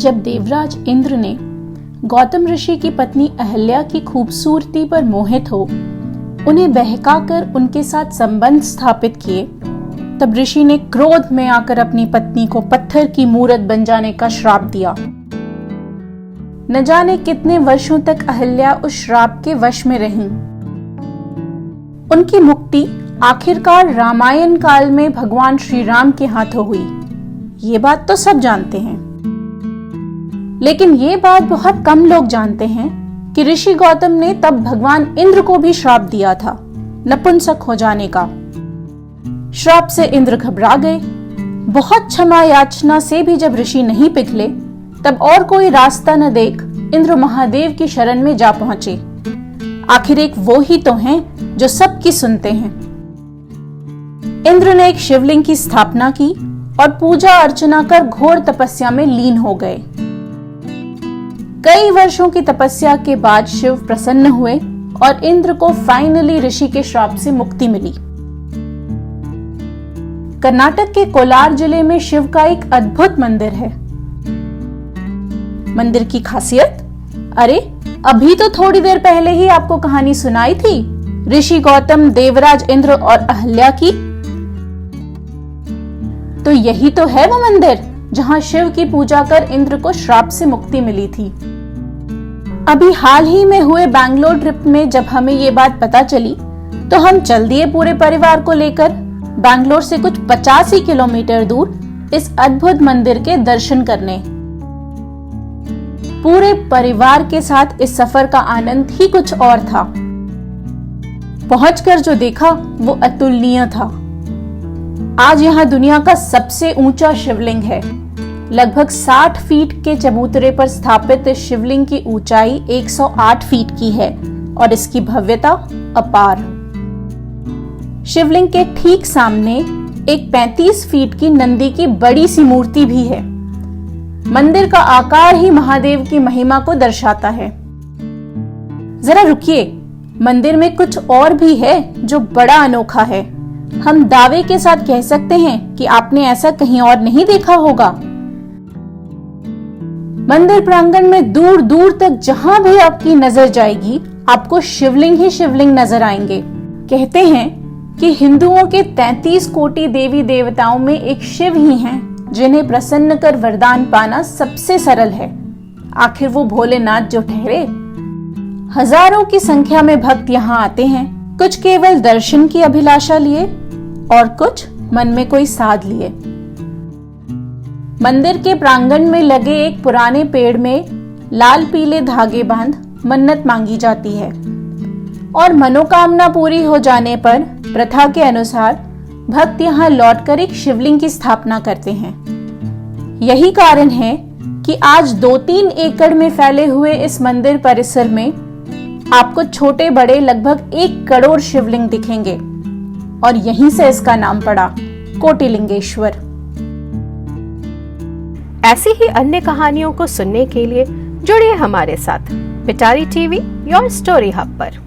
जब देवराज इंद्र ने गौतम ऋषि की पत्नी अहल्या की खूबसूरती पर मोहित हो उन्हें बहकाकर उनके साथ संबंध स्थापित किए, तब ऋषि ने क्रोध में आकर अपनी पत्नी को पत्थर की मूरत बन जाने का श्राप दिया। न जाने कितने वर्षों तक अहल्या उस श्राप के वश में रहीं। उनकी मुक्ति आखिरकार रामायण काल में भगवान श्री राम के हाथों हुई। ये बात तो सब जानते हैं, लेकिन ये बात बहुत कम लोग जानते हैं कि ऋषि गौतम ने तब भगवान इंद्र को भी श्राप दिया था, नपुंसक हो जाने का। श्राप से इंद्र घबरा गए। बहुत क्षमा याचना से भी जब ऋषि नहीं पिघले, तब और कोई रास्ता न देख इंद्र महादेव की शरण में जा पहुंचे। आखिर एक वो ही तो हैं जो सबकी सुनते हैं। इंद्र ने एक शिवलिंग की स्थापना की और पूजा अर्चना कर घोर तपस्या में लीन हो गए। कई वर्षों की तपस्या के बाद शिव प्रसन्न हुए और इंद्र को फाइनली ऋषि के श्राप से मुक्ति मिली। कर्नाटक के कोलार जिले में शिव का एक अद्भुत मंदिर है। मंदिर की खासियत, अरे अभी तो थोड़ी देर पहले ही आपको कहानी सुनाई थी ऋषि गौतम, देवराज इंद्र और अहल्या की। तो यही तो है वो मंदिर जहां शिव की पूजा कर इंद्र को श्राप से मुक्ति मिली थी। अभी हाल ही में हुए बैंगलोर ट्रिप में जब हमें ये बात पता चली, तो हम चल दिए पूरे परिवार को लेकर बैंगलोर से कुछ 85 किलोमीटर दूर इस अद्भुत मंदिर के दर्शन करने। पूरे परिवार के साथ इस सफर का आनंद ही कुछ और था। पहुंचकर जो देखा वो अतुलनीय था। आज यहाँ दुनिया का सबसे ऊंचा शिवलिंग है। लगभग 60 फीट के चबूतरे पर स्थापित इस शिवलिंग की ऊंचाई 108 फीट की है और इसकी भव्यता अपार। शिवलिंग के ठीक सामने एक 35 फीट की नंदी की बड़ी सी मूर्ति भी है। मंदिर का आकार ही महादेव की महिमा को दर्शाता है। जरा रुकिए, मंदिर में कुछ और भी है जो बड़ा अनोखा है। हम दावे के साथ कह सकते हैं कि आपने ऐसा कहीं और नहीं देखा होगा। मंदिर प्रांगण में दूर दूर तक जहां भी आपकी नजर जाएगी, आपको शिवलिंग ही शिवलिंग नजर आएंगे। कहते हैं कि हिंदुओं के 33 कोटि देवी देवताओं में एक शिव ही हैं जिन्हें प्रसन्न कर वरदान पाना सबसे सरल है। आखिर वो भोलेनाथ जो ठहरे। हजारों की संख्या में भक्त यहाँ आते हैं, कुछ केवल दर्शन की अभिलाषा लिए और कुछ मन में कोई साध लिए। मंदिर के प्रांगण में लगे एक पुराने पेड़ में लाल पीले धागे बांध मन्नत मांगी जाती है और मनोकामना पूरी हो जाने पर प्रथा के अनुसार भक्त यहाँ लौटकर एक शिवलिंग की स्थापना करते हैं। यही कारण है कि आज 2-3 एकड़ में फैले हुए इस मंदिर परिसर में आपको छोटे बड़े लगभग 1 करोड़ शिवलिंग दिखेंगे और यहीं से इसका नाम पड़ा कोटिलिंगेश्वर। ऐसी ही अन्य कहानियों को सुनने के लिए जुड़िए हमारे साथ पिटारी टीवी योर स्टोरी हब पर।